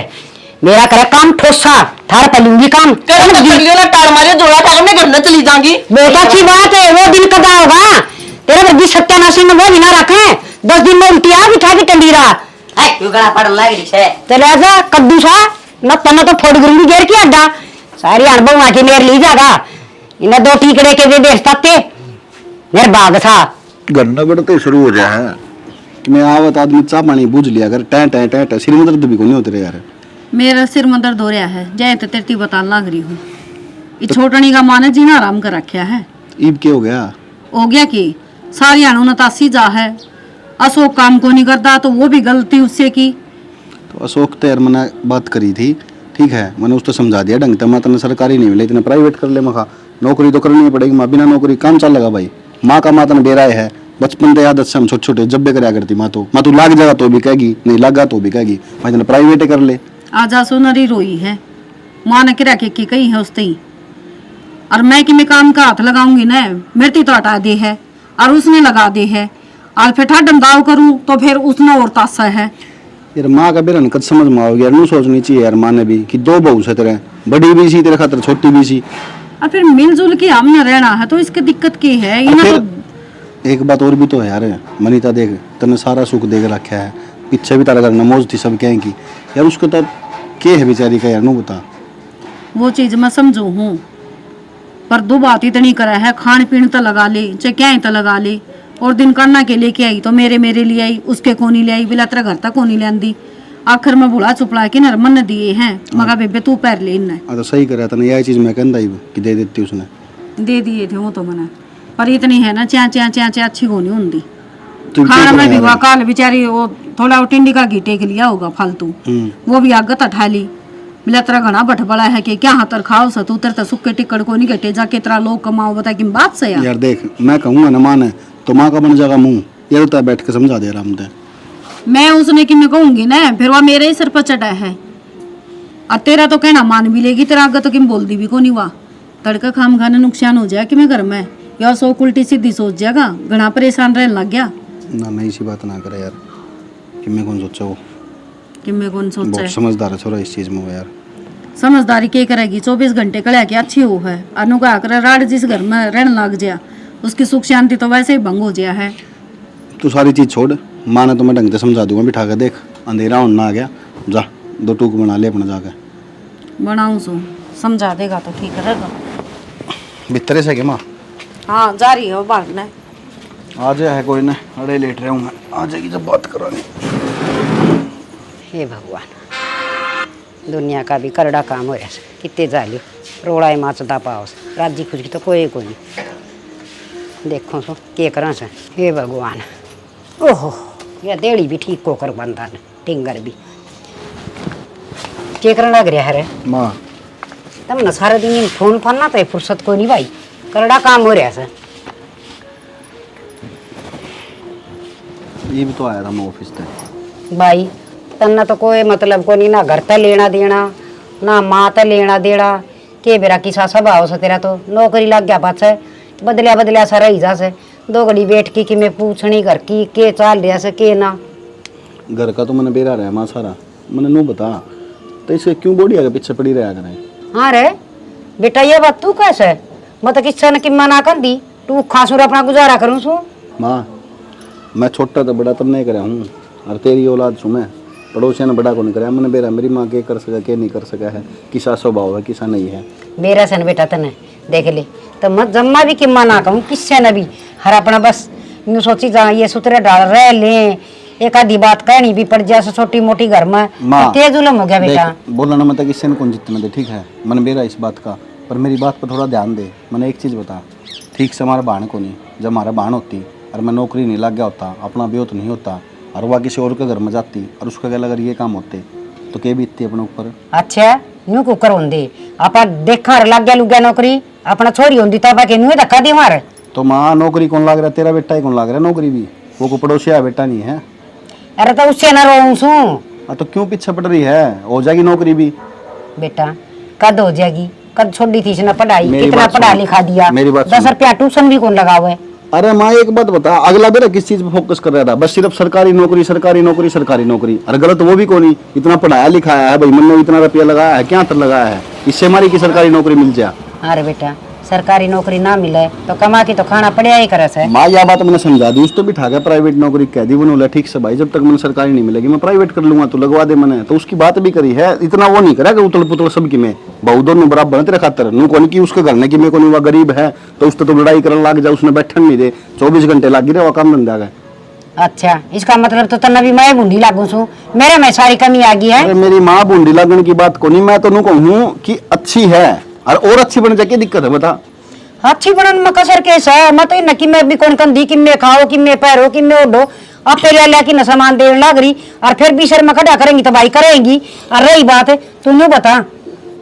मेरा करे काम ठोसा थार पलूंगी काम कर लियो ना, टाड़ मारे जोड़ा खा मैं घर में चली जाऊंगी। बहुत अच्छी बात है, वो दिन कदा होगा तेरे वर्दी सत्यानाशी में वो भी ना रखे, 10 दिन में उल्टी आ बिठा के टंडी रहा क्यों गला पड़न लग रही है। चले ऐसा कद्दू सा न तना तो फोड़ गुरूंगी घेर की अड्डा सारी अनुभव आके मेरे ली जागा, इन्हें 2 टीकड़े के दे देते मेरे बाग था गन्ना बढ़ते शुरू हो जाए मैं आवत आदमी चाह पानी बूझ लिया कर टै टै टै टै सिर में दर्द भी नहीं होते रे यार। मेरा सिर में दर्द हो रहा है, जय तो तेरी बता लग रही हूँ, ये छोटनी का माने जीना आराम कर रखा है। ईब क्या हो गया? हो गया कि सारी अणु नतासी जा है, अशोक काम को नहीं करता तो वो भी गलती उससे की। तो अशोक तो यार मैंने बात करी थी, ठीक है मैंने उसको समझा दिया ढंग से, मैं तेने सरकारी नहीं मिले इतने प्राइवेट कर ले, मखा नौकरी तो करनी पड़ेगी, माँ बिना नौकरी काम चल लगा भाई। माँ का माँ तने बेराए है बचपन से आदत से हम छोटे छोटे जब भी कराया करती माँ तो लाग जाएगा तो भी कहेगी, नहीं लगा तो भी कहेगी भाई तेने प्राइवेट कर ले। आजा सोनरी रोई है, माँ ने किरा के कही है उसते ही, और मैं कि मैं काम का हाथ लगाऊंगी ना मृत्यु तो हटा दे है और उसने लगा दे है, और फिर ठाडम दाव करूं तो फिर उसने और तासा है। यार माँ का बेरन कद समझ में आओगे यार, नू सोचनी चाहिए यार माँ ने भी कि 2 बहू से तेरे, बड़ी भी सी तेरे खातर छोटी भी सी, और फिर मिलजुल के हमने रहना है तो इसकी दिक्कत की है। इन्हें तो एक बात और भी तो है यार मनीता, देख तेने सारा सुख देख रखा है, पीछे भी तारा घर नमोज थी सब कहें की यार, उसको तो के है बेचारी का यार, नू बता। वो चीज मैं समझू हूँ पर 2 बात इतनी करा है, खान पीन तो लगा ले चाहे क्या तो लगा ले, और दिन करना के लेके आई तो मेरे लिए आई, उसके को नहीं ले आई, बिला तेरा घर तक को नहीं ले आंदी, आखिर में बुला चुपड़ा के नर मन दिए हैं मगा बेबे तू पैर ले इन्ने तो सही कर था ना, यही चीज मैं कहता ही कि दे देती उसने। दे दिए थे वो तो मैंने, पर इतनी है ना च्या च्या च्या च्या अच्छी होनी होंगी। तू खाना क्या में भी करेगा? हुआ काल बेचारी वो थोड़ा वो टिंडी का घी टेक लिया होगा फालतू, वो भी आगत उठा ली। बिला तेरा घना बठ बड़ा है कि क्या हाथर खाओ सा तू तेरे सुक्के टिक्कड़ को नहीं कटे जाके तेरा लोग कमाओ, बता कि बात से यार। यार देख, मैं कहूँगा ना माने तो माँ का बन जाएगा मुंह, ये होता है बैठ के समझा दे आराम से। मैं उसने कि मैं कहूंगी ना फिर वह मेरे ही सिर पर चढ़ा है, और तेरा तो कहना मान भी लेगी, तेरा आगे तो किम बोल दी भी को नहीं हुआ। तड़का खाम खाने नुकसान हो जाए कि मैं घर में या सो उल्टी सीधी सोच जाएगा, घना परेशान रहने लग गया। ना नहीं सी बात ना करे यार, कि मैं कौन सोचा वो, कि मैं कौन सोचा बहुत है समझदार है छोरा इस चीज में वो यार। समझदारी के करेगी, 24 घंटे कड़ा के अच्छी हो है। अनु का कर राड जिस घर में रहने लग जाए उसकी सुख शांति तो वैसे ही भंग हो गया है। तू सारी चीज छोड़, माँ ने तो मैं ढंग से समझा दूंगा, बिठा के देख अंधेरा होना आ गया, जा 2 टूक बना ले अपना जाके। बनाऊं सो समझा देगा तो ठीक रहेगा। भीतरे से के माँ हाँ जा रही हो भागना। आ जाए है कोई ना, अरे लेट रहा हूँ मैं, आ जाएगी जब बात करानी। हे भगवान, दुनिया का भी करड़ा काम हो रहा है, कितने जालियो रोड़ा है माचता पाओ राजी खुशी तो कोई नहीं। देखो सो के करा से, हे भगवान। ओहो ये देड़ी भी ठीक को कर बंदा ने, टिंगर भी के करना लग रहा है रे माँ। तब न सारा दिन फोन फरना तो फुर्सत को नहीं भाई, करड़ा काम हो रहा है। ये भी तो आया था मैं ऑफिस तक भाई तन्ना तो कोई मतलब को नहीं, ना घर तक लेना देना ना माँ तक लेना देना, के बेरा किसा स्वभाव से तेरा तो नौकरी लग गया पास बदलिया बदलिया सा रही जा से, 2 घड़ी बैठ की मैं पूछनी घर की के चाल रहा से के ना। घर का तो मैंने बेरा रहा माँ सारा, मैंने नू बता तो इसे क्यों बॉडी आगे पीछे पड़ी रहा करें। हाँ रे बेटा ये बात तू कैसे मतलब किस्सा ने कि मना कर दी, तू खासुर अपना गुजारा करूँ सू। माँ मैं छोटा तो बड़ा तब नहीं कराया हूँ, और तेरी औलाद छू मैं, पड़ोसिया ने बड़ा को नहीं कराया मैंने बेरा। मेरी माँ के कर सका के नहीं कर सका है, किसा स्वभाव है किसा नहीं है। मेरा सन बेटा तने देख ले तो मत जम्मा भी कि मना कहूँ किससे न भी, हर अपना बस यूँ सोची जा ये सुतरे डाल रह ले, एक आधी बात कहनी भी पड़ जाए छोटी मोटी घर में तो तेज उलम हो गया बेटा। बोला ना मतलब किससे ने कौन जितना दे, ठीक है मैंने बेरा इस बात का, पर मेरी बात पर थोड़ा ध्यान दे। मैंने एक चीज़ बता, ठीक से हमारा बाण को नहीं, जब हमारा बाण होती और मैं नौकरी नहीं लग गया होता, अपना ब्योत नहीं होता और वह किसी और के घर में जाती और उसका गल अगर ये काम होते तो के बीतती अपने ऊपर। अच्छा यूं कुकर होंदे आपा देखा लग गया लुग्या नौकरी अपना छोरी होंदी तब के नुए धक्का दी मार। तो माँ नौकरी कौन लाग रहा, तेरा बेटा ही कौन लाग रहा है नौकरी भी, वो को पड़ोसिया बेटा नहीं है। अरे तो उससे न रोऊं सू। तो क्यों पीछे पड़ रही है, हो जाएगी नौकरी भी। बेटा कद हो जाएगी, कद छोड़ी थी इसने पढ़ाई, मेरी कितना बात पढ़ा सुन, लिखा दिया, मेरी बात 10 सुन। रुपया ट्यूशन भी कौन लगा हुआ है। अरे माँ एक बात बता, अगला बेरा किस चीज पे फोकस कर रहा था, बस सिर्फ सरकारी नौकरी सरकारी नौकरी सरकारी नौकरी, और गलत वो भी कौन, इतना पढ़ाया लिखाया है भाई, मन इतना रुपया लगाया है, क्या तर लगाया है, इससे हमारी की सरकारी नौकरी मिल जाए। अरे बेटा सरकारी नौकरी ना मिले तो कमा के तो खाना पड़ेगा ही करे से। माँ यह बात मैंने समझा दी, उस तो बिठा गया प्राइवेट नौकरी कह दी, बोला ठीक से भाई जब तक मैंने सरकारी नहीं मिलेगी मैं प्राइवेट कर लूंगा, तो लगवा दे मैंने, तो उसकी बात भी करी है, इतना वो नहीं करा कि उतल पुतल सबकी में बहु दोनों बराबर है तेरे खातर, नू कौन की उसके घर ने की मैं को नहीं, गरीब है तो उससे तो लड़ाई करने लग जाए, उसने बैठन नहीं दे, 24 घंटे लग गए वो काम धंधा गए। अच्छा इसका मतलब तो तना भी मैं बूंदी लागू छू, मेरे में सारी कमी आ गई है। अरे मेरी माँ बूंदी लगने की बात को नहीं, मैं तो नू कहूँ कि अच्छी है और अच्छी बन जाए, क्या दिक्कत है बता। अच्छी बनन में कसर केस है, मत न कि मैं भी कौन कंदी कि मैं खाओ कि मैं पैरो कि मैं ओढ़ो, अब पे ले कि न सामान देने लग रही और फिर भी शर्मा खड़ा करेंगी तो भाई करेंगी। और रही बात तू यूँ बता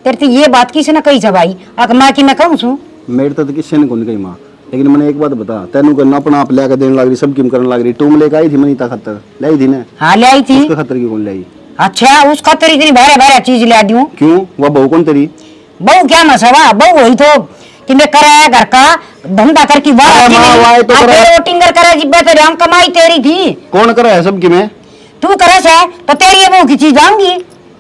तेरे तो ये बात किसी ने कही भाई अक माँ की मैं कहूँ छू। मेरे तो किसी ने कौन कही माँ, लेकिन मैंने एक बात बता, तेनू करना अपना आप लेकर देने लग रही, सब किम करने लग रही, तुम लेकर आई थी मनीता खतर लाई थी ना। हाँ ले आई थी। उसके खतर की कौन लाई। अच्छा उस खतर इतनी भारे भारे चीज ले दूं क्यों, वह बहू कौन तेरी। बहू क्या मसवा, बहू वही तो कि मैं कराया घर का धंधा करके टिंगर करे जिब्बे तेरे हम कमाई तेरी थी। कौन करा है सब की मैं, तू करे से तो तेरी बहू की चीज आऊंगी।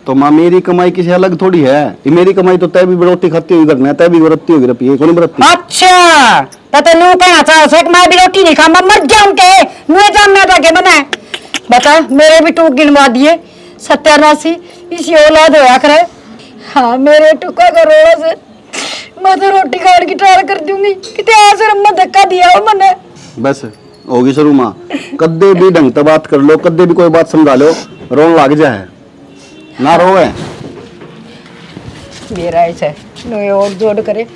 तो माँ मेरी कमाई किसी अलग थोड़ी है, ये मेरी कमाई तो तय भी रोटी खाती हुई करना है, तय भी बरतती होगी रपी, कौन बरतती। अच्छा तो नू कहना चाहो से मैं भी रोटी नहीं खाऊंगा मर जाऊं के मुझे जानना था के बना बता। मेरे भी टूक गिनवा दिए 87 इसी औलाद होया करे। हाँ मेरे टुका करोड़ा से मैं तो रोटी खाने की ट्राई कर दूंगी, कितने आसर में धक्का दिया हो मैंने। बस होगी शुरू माँ, कद्दे भी ढंग से बात कर लो, कद्दे भी कोई बात समझा लो, रोन लग जाए ना रोवे मेरा ऐसा नो और जोड़ करे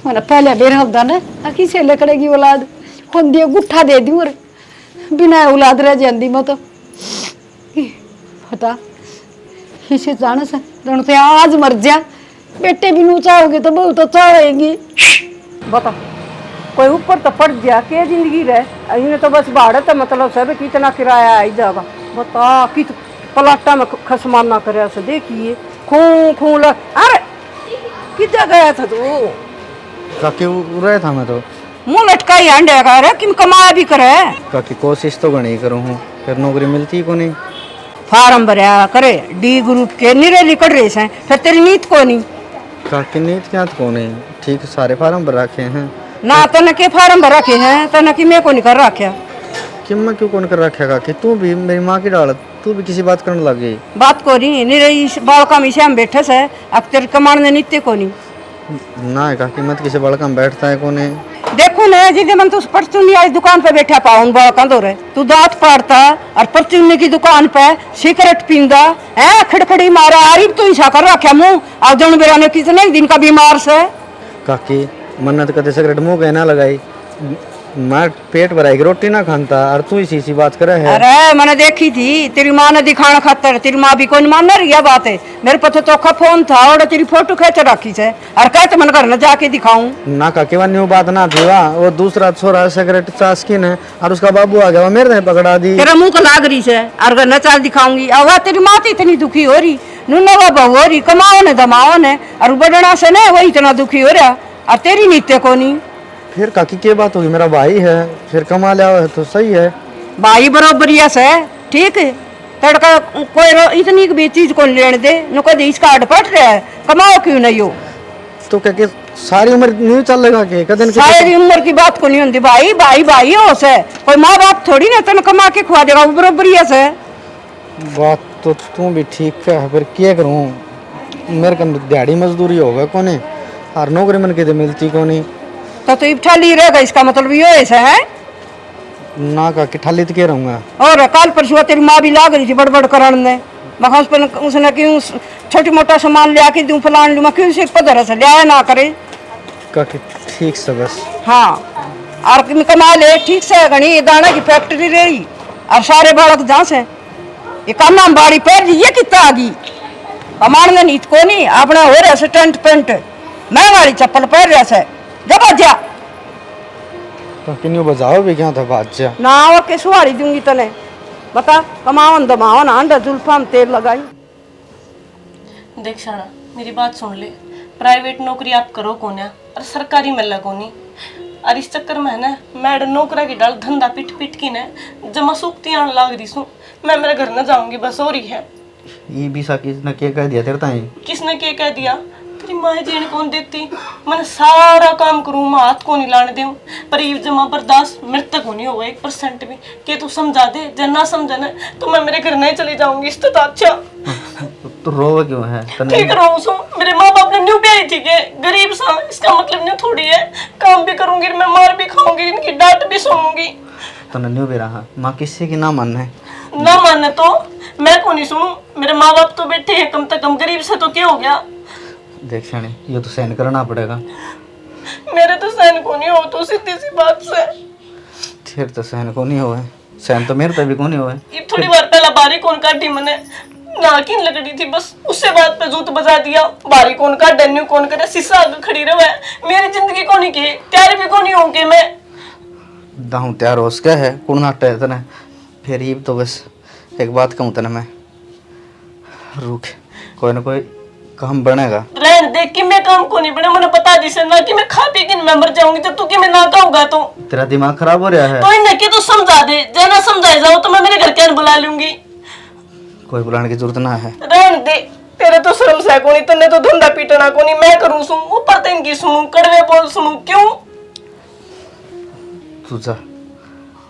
मैंने पहले बेर होता ना अकी से लकड़ेगी औलाद खुद दिए गुट्ठा दे दी और बिना औलाद रह जाती मैं तो पता इसे जाने से रण से आज मर जा बेटे भी नू चाहोगे तो बहुत अच्छा होएगी। बता कोई ऊपर तो पड़ गया क्या जिंदगी रहे इन्हें तो बस भाड़ा तो मतलब सब कितना किराया आई जाएगा। बता कित पलाटा में खसमाना करे से देखिए खूं खूं लग अरे किधर गया था तू काकी रहे था मैं तो मुंह लटका ही अंडे का रे किम कमाया भी करे काकी कोशिश तो घनी करूँ हूँ फिर नौकरी मिलती को नहीं। फार्म भरया करे डी ग्रुप के निरे निकल रहे हैं फिर तेरी नीत को नहीं काकी नीत क्या को नहीं ठीक सारे फार्म भर रखे हैं ना तने के फार्म भर रखे हैं तने कि मैं को नहीं कर रखा कि मैं क्यों कौन कर रखा काकी तू भी मेरी माँ की डाल तू भी किसी बात करने लग गई। बात को नहीं निरे बालका में हम बैठे से अब तेरे कमाने ने नित्य को नहीं ना है काकी मत किसी बड़का में बैठता है को नहीं। देखो ना जिसे मन तो परचूनी आज दुकान पे बैठा पाऊं बड़ा दो रहे तू दांत पाड़ता और परचूनी की दुकान पे सिगरेट पींदा है खड़खड़ी मारा आरिफ तो ऐसा कर रखा मुंह और जन बेरा ने कितने दिन का बीमार से काकी मन्नत कदे सिगरेट मुंह कहना लगाई मैं पेट भराई की रोटी ना खानता और तू इसी बात करे है। अरे मैंने देखी थी तेरी माँ ने दिखाना खातर तेरी माँ भी कौन मान रही बात है मेरे पास तो चौखा फोन था और तेरी फोटो खींच रखी है और कहते मन घर न जाके दिखाऊं ना काकी न्यू बात ना थी वाह वो दूसरा छोरा सिगरेट चास्किन है और उसका बाबू आ गया वो मेरे ने पकड़ा दी तेरा मुंह को लाग रही है और घर न चाल दिखाऊंगी और तेरी माँ तो इतनी दुखी हो रही नूना बाबा हो रही कमाओ ने दमाओ ने और बढ़ना से न वो इतना दुखी हो रहा और तेरी नित्य को नहीं। फिर काकी क्या बात होगी मेरा भाई है फिर कमा लिया है तो सही है भाई बराबर से ठीक है तड़का कोई इतनी भी चीज को लेने दे न कोई इसका अटपट रहा है कमाओ क्यों नहीं हो तो क्या सारी उम्र नहीं चलेगा के कदन सारी उम्र की बात को नहीं होती भाई भाई भाई हो से कोई माँ बाप थोड़ी ना तन कमा के खुआ देगा वो बराबर से बात तो तू भी ठीक है फिर क्या करूँ मेरे को दिहाड़ी मजदूरी होगा कोने और नौकरी मन के मिलती को नहीं तो इठाली रहेगा इसका मतलब ये ऐसा है ना का कि ठाली तो क्या रहूंगा। और कल परसों तेरी माँ भी लाग रही थी बड़बड़ कराने मैं उसने क्यों छोटी मोटा सामान ले आके दूं फलान लूँ मैं क्यों सिर्फ पधर से लिया ना करे का ठीक से बस हाँ और कमा ले ठीक से गणी दाना की फैक्ट्री रही और सारे बालक जहाँ से ये काम नाम बाड़ी पैर ये कितना आ गई कमान ने नीत को नहीं अपना हो रहा से टेंट पेंट मैं वाली चप्पल पैर रहा से जब जा किन्हीं बजाओ भी क्या था बादशाह ना वो के सुहारी दूंगी तने बता कमावन दमावन आंडा जुल्फा में तेल लगाई। देख शाना मेरी बात सुन ले प्राइवेट नौकरी आप करो कोन्या और सरकारी मिल कोनी और इस चक्कर में है ना मैड नौकरा की डाल धंधा पिट पिट की ने जमा सूखती आने लाग रही सू मैं मेरे घर न जाऊंगी बस हो रही है। ये भी सा किसने क्या कह दिया तेरे ताई किसने क्या कह दिया तेरी माँ जीने कौन देती मैंने सारा काम करूँ मैं हाथ को नहीं लाने दूँ पर ये जमा बर्दाश्त मेरे तक होनी हो 1% भी कि तू समझा दे जब ना समझा ना तो मैं मेरे घर नहीं चली जाऊंगी इससे तो अच्छा। तो रोवे क्यों है ठीक रहो सो मेरे माँ बाप ने न्यू ब्याही थी के गरीब सा इसका मतलब न्यू थोड़ी है काम भी करूंगी मैं मार भी खाऊंगी इनकी डांट भी सुनूंगी। तो न्यू भी रहा माँ किसी की ना मानना है ना मानने तो मैं को नहीं सुनूं मेरे माँ बाप तो बैठे हैं कम से कम गरीब से तो क्या हो गया। देख शानी ये तो सहन करना पड़ेगा मेरे तो सहन को नहीं हो तो सीधी सी बात से फिर तो सहन को नहीं हुआ सहन तो मेरे तभी को नहीं हुआ ये थोड़ी बार पहला बारी कौन काटी मैंने नाकिन लगड़ी थी बस उससे बात पे जूत बजा दिया बारी कौन का डन्यू कौन करे शीशा आगे खड़ी रहे मेरी जिंदगी को नहीं की तैयार भी को नहीं होंगे मैं दाऊं तैयार हो उसका है कुण नाटा है तने फिर ये तो बस एक बात कहूँ तने मैं रुक कोई ना कोई काम बनेगा रहन देख कि मैं काम को नहीं बने मैंने बता दी से ना कि मैं खा पी के मैं मर जाऊंगी जब तू कि मैं ना कहूंगा तो तेरा दिमाग खराब हो रहा है तो इन्हें कि तू समझा दे जना समझाए जाओ तो मैं मेरे घर के बुला लूंगी कोई बुलाने की जरूरत ना है रहन दे तेरे तो शर्म से को नहीं तन्ने तो धंधा पीटना को नहीं मैं करूं सुन ऊपर तो इनकी सुनूं कड़वे बोल सुनूं क्यों तू जा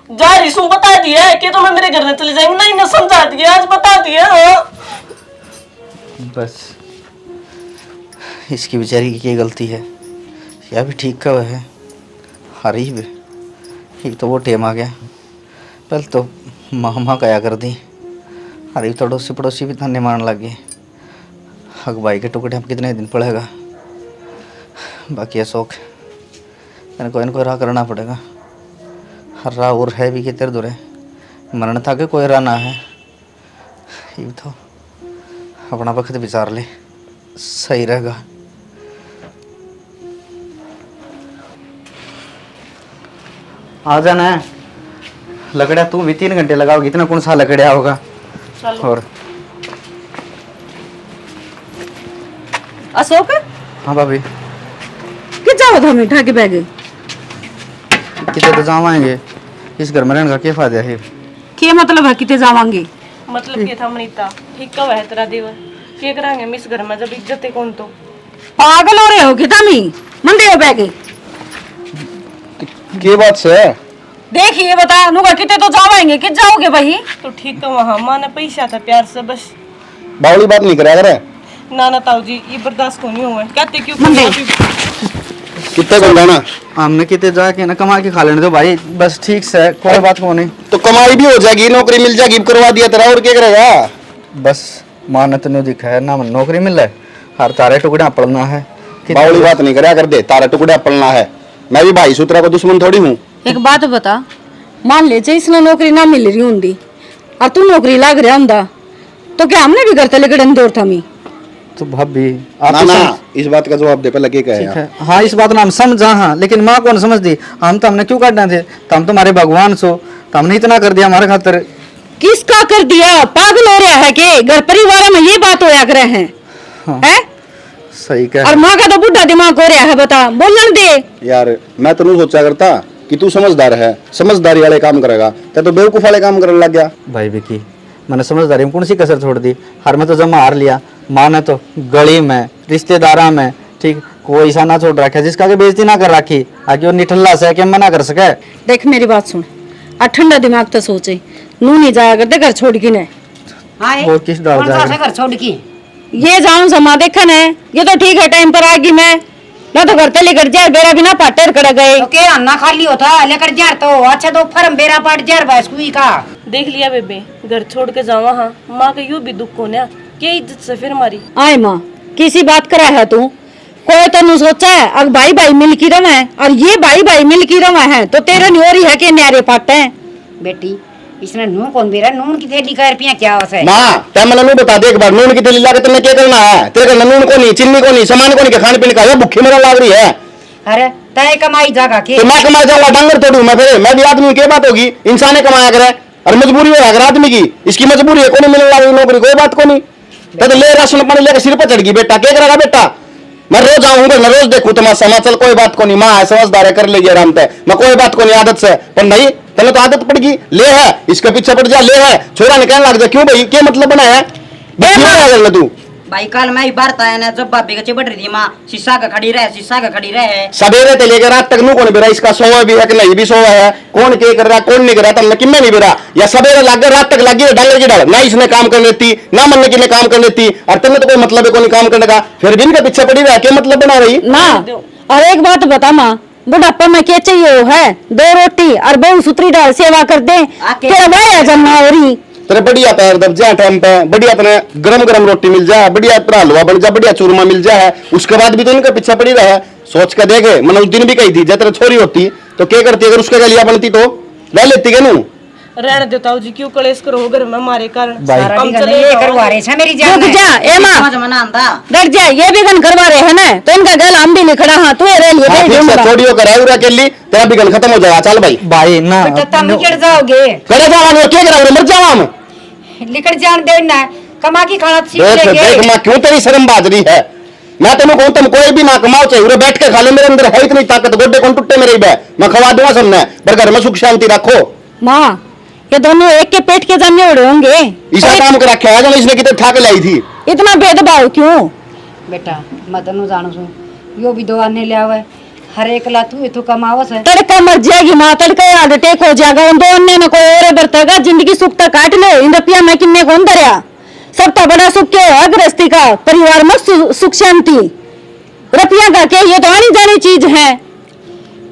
जा रही सुन बता दिया है कि तो मैं मेरे घर में चले जाएंगे नहीं ना समझा दिया आज बता दिया बस इसकी बेचारी की क्या गलती है या भी ठीक का है हरी भी एक तो वो टेम आ गया पहले तो माँ कया कर दी अरे पड़ोसी पड़ोसी भी धन्य मान लग गए हक भाई के टुकड़े हम कितने दिन पड़ेगा। बाकी है शौक, कोई ना कोई राह करना पड़ेगा। हर राह और है भी कितने दूर है, मरण था कि कोई राह ना है। ये तो अपना वक्त विचार ले, सही रहेगा। आ जाना है। लकड़िया तू भी 3 घंटे लगाओगी, इतना कौन सा लकड़िया होगा। और अशोक हाँ भाभी, कि जाओ था मीठा के बैग कितने तो जावाएंगे, इस घर में रहने का क्या फायदा है। के मतलब है किते जावांगे। मतलब ये था मनीता ठीक कब है तेरा देवर के करांगे मिस घर में जब इज्जत है कौन तो पागल हो रहे हो कि तमी मंदे हो बैग। के बात से देखिए बता नुका किते तो जावाएंगे कि जाओगे भाई। तो ठीक है वहाँ माँ ने पैसा था प्यार से बस बावली बात नहीं करा करे। ना ना ताऊ जी ये बर्दाश्त को नहीं हुआ कहते क्यों कितने बंदा ना हमने कितने जाके ना कमा के खा लेने दो भाई, बस ठीक से कोई बात को नहीं। तो कमाई भी हो जाएगी, नौकरी मिल जाएगी, करवा दिया तेरा और क्या करेगा। बस मान तो नहीं दिखा है ना, नौकरी मिल रहा है, हर तारे टुकड़ा पड़ना है। बावली बात नहीं करा कर दे, तारा टुकड़ा पलना है। मैं भी भाई सूत्रा को दुश्मन थोड़ी हूँ। एक बात बता, मान ले जे इसने नौकरी ना मिल रही होंगी और तू नौकरी लाग रहा होंदा तो क्या हमने भी करते लेकिन दौड़ था मी तो भाभी ना आप ना इस बात का जवाब दे, पहले क्या ठीक है। है। हाँ इस बात ना हम समझा, हाँ लेकिन माँ कौन समझ दी। हम तो हमने क्यों काटना थे, तो हम तुम्हारे भगवान सो, तो हमने इतना कर दिया हमारे खातिर। किसका कर दिया, पागल हो रहा है के घर परिवार में ये बात होया करे हैं हाँ। है? सही कह और माँ का तो बुढ़ा दिमाग हो रहा है, बता बोलन दे। यार मैं तो नहीं सोचा करता कि तू समझदार है, समझदारी वाले काम करेगा, तो बेवकूफ वाले काम करने लग गया। भाई विकी मैंने समझदारी में कौन सी कसर छोड़ दी। हर में तो जमा हार लिया, माँ ने तो गली में रिश्तेदारा में ठीक कोई ऐसा ना छोड़ रखा जिसका के बेइज्जती ना कर रखी, आगे वो निठल्ला से क्या मना कर सके। देख मेरी बात सुन, आ ठंडा दिमाग तो सोचे नू नहीं जाया करते घर छोड़ के ने। हाँ वो किस डाल कौन सा जाएगा? से घर छोड़ की ये जाऊं समा देखन है, ये तो ठीक है टाइम पर आगी मैं ना तो घर लेकर जाए बेरा बिना पाटर कर गए। तो के अन्ना खाली होता लेकर जार तो अच्छा तो फर्म बेरा पाट जार बस कुई का देख लिया बेबे घर छोड़ के जावा हाँ माँ का यूं भी दुख को ना क्या इज्जत से फिर मारी। आए माँ किसी बात करा है तू, कोई तो नहीं सोचा है अब भाई भाई मिल की रवा है और ये भाई भाई मिल की रवा है तो तेरे न्योरी है कि न्यारे पाटे हैं। बेटी इसने नून कौन बेरा नून की थैली का रुपया क्या है माँ तै मैंने नू बता दे एक बार, नून की तेली लाके तुमने क्या करना है। तेरे घर नून को नहीं, चीनी को नहीं, सामान को नहीं, खाने पीने का भूखी मेरा लाग रही है। अरे तय कमाई जागा के तो मैं कमा जाऊंगा डांगर तोड़ू मैं, फिर मैं भी आदमी की बात होगी, इंसान ने कमाया करे और मजबूरी है अगर आदमी की, इसकी मजबूरी है, कोई मिलने वाली नौकरी कोई बात को नहीं। तो ले राशन पानी लेकर सिर पर चढ़ गई, बेटा क्या करेगा बेटा। मैं रोज आऊंगा, मैं रोज देखू तमाशा, मैं चल कोई बात को नहीं, माँ है समझदार है कर लेगी आराम से, मैं कोई बात को नहीं आदत से। पर नहीं तेने तो आदत पड़ गई, ले है इसके पीछे पड़ जा, ले है छोरा ने कहने लग जा क्यों भाई क्या मतलब बनाया है तू। भाई कल मैं ही बारता है ना जब भाभी का चिपट रही थी माँ शीशा का खड़ी रहे शीशा का खड़ी रहे। सवेरे से लेकर रात तक नू कौन बेरा, इसका सोवा भी है कि नहीं भी सोवा है, कौन क्या कर रहा कौन नहीं कर रहा, तमने किन्ने नहीं बेरा, या सवेरे लग गए रात तक लगी डालर की डाल, ना इसने काम कर लेती ना मन की ने काम कर लेती, और तेने तो कोई मतलब है कोई काम करने का, फिर भी इनके पीछे पड़ी रहा क्या मतलब बना रही ना और एक बात बता माँ बुढ़ापा में क्या चाहिए वो है 2 रोटी और बहु सुतरी डाल सेवा कर दे तेरा भाई जन्ना हो रही। तेरे बढ़िया पैर दब जाए टाइम पे, बढ़िया तेरे गरम गरम रोटी मिल जाए, बढ़िया तेरा हलवा बन जाए, बढ़िया चूरमा मिल जाए, उसके बाद भी तो इनके पीछे पड़ी रहे। सोच के देखे मैंने उस दिन भी कही थी जब तेरे छोरी होती तो क्या करती, अगर उसके गलिया बनती तो ले लेती क्या नू। रहने देता हूँ जी क्यों कलेश करो घर में हमारे कारण सारा हम भी चले ये जाओ। करवा रहे हैं मेरी जान रुक जा ए माँ समझ में ना आता डर जा, ये भी गन करवा रहे हैं ना तो इनका गल हम भी लिखड़ा हाँ तू रह लिए हाँ, भेज ठीक से दूंगा। छोड़ियो कराए उरा के लिए तेरा भी गल खत्म हो जाएगा। चल भाई भाई ना तो तुम निकल जाओगे करे जावा क्या करा मर जावा हम। निकल जान दे ना कमा की खाना सीख देख लेंगे। देख माँ क्यों तेरी शर्म बाज रही है, मैं तेन कहूँ तुम कोई भी ना कमाओ चाहे उरे बैठ के खा ले, मेरे अंदर है इतनी ताकत गोड्डे कौन टूटे मेरे बे, मैं खवा दूंगा सबने, पर घर में सुख शांति रखो। माँ ये दोनों एक के पेट के जमे उड़े होंगे, ईसा काम कर रखा है इसने कितने ठाक लाई थी। इतना भेदभाव क्यों। बेटा मैं तनु जानू छू यो भी 2 आने ले आवे हर एक ला तू इतो कमावस है तड़का मर जाएगी माँ, तड़का हार्ट अटैक हो जाएगा उन दोनों ने कोई और बरतेगा, जिंदगी सुख तक काट ले इन रुपया में किन्ने कौन दरिया, सबका बड़ा सुख क्या है गृहस्थी का, परिवार में सुख शांति, रुपया का क्या ये तो आनी जानी चीज है।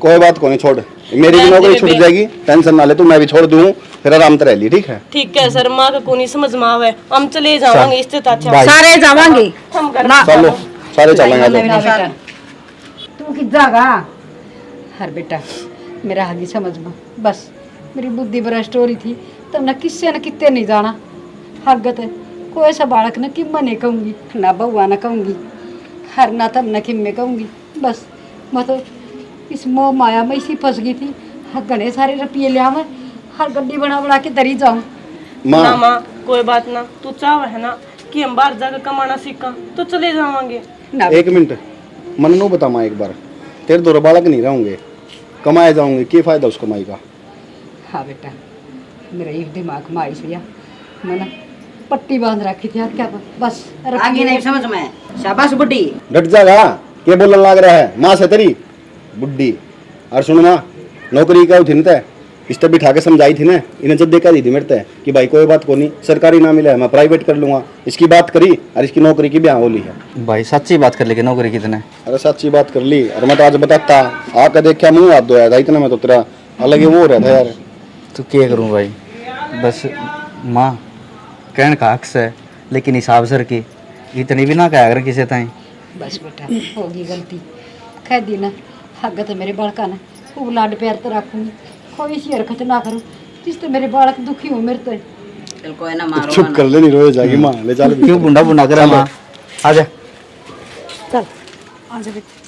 कोई बात को नहीं छोड़, मेरी भी नौकरी छूट जाएगी, टेंशन ना ले तू, मैं भी छोड़ दूं फिर आराम से रह ली ठीक है। ठीक है सर माँ का को नहीं समझ में आवे हम चले जावांगे इससे तो अच्छा भाई। सारे जावांगे चलो सारे चलेंगे आ जाओ। ना बेटा तू कि जागा हर बेटा मेरा हाजी समझ में बस मेरी बुद्धि भ्रष्ट हो रही थी तब न किससे न कितने नहीं जाना हगत है कोई ऐसा बालक न कि मैं नहीं कहूँगी ना बउआ न कहूँगी हर ना तब न कि मैं कहूँगी बस मैं तो इस मोह माया में इसी फंस गई थी हर घने सारे रुपये ले आवे हर गड्डी बना बना के दरी जाऊँ ना माँ माँ कोई बात ना, तू चाह है ना कि हम बाहर जाकर कमाना सीखा तो चले जावांगे। ना एक मिनट मन नो बता माँ एक बार तेरे दो बालक नहीं रहूंगे कमाए जाऊंगे क्या फायदा उस कमाई का। हाँ बेटा मेरा एक दिमाग में आई भैया मैंने पट्टी बांध रखी थी यार क्या बस आगे नहीं समझ में। शाबाश बुड्ढी। डट जागा क्या बोलने लग रहा है माँ से तेरी बुड्ढी। और सुन माँ नौकरी का थी ना इस तब बिठा के समझाई थी ना इन्हें जब देखा दी थी मेरे ते कि भाई कोई बात को नहीं सरकारी ना मिला है मैं प्राइवेट कर लूंगा इसकी बात करी और इसकी नौकरी की ब्याह होली है। भाई सच्ची बात कर लेके नौकरी कितने अरे सच्ची बात कर ली और मैं तो आज बताता आकर देखा मुंह हाथ धोया था इतना मैं तो तेरा अलग ही वो हो रहा था यार। तो क्या करूं भाई बस माँ कहने का हक है लेकिन हिसाब सर की इतनी भी ना कहा कर किसी ताई। बस बेटा होगी गलती कह दी ना हगत मेरे बालका ना खूब लाड प्यार तो रखूंगी कोई ऐसी हरकत ना करूँ जिससे मेरे बालक दुखी हो मेरे तो चल कोई ना मारो चुप कर ले नहीं रोए जाएगी माँ ले चल क्यों बुंडा बुंडा कर माँ आ जा चल आ जा बेटा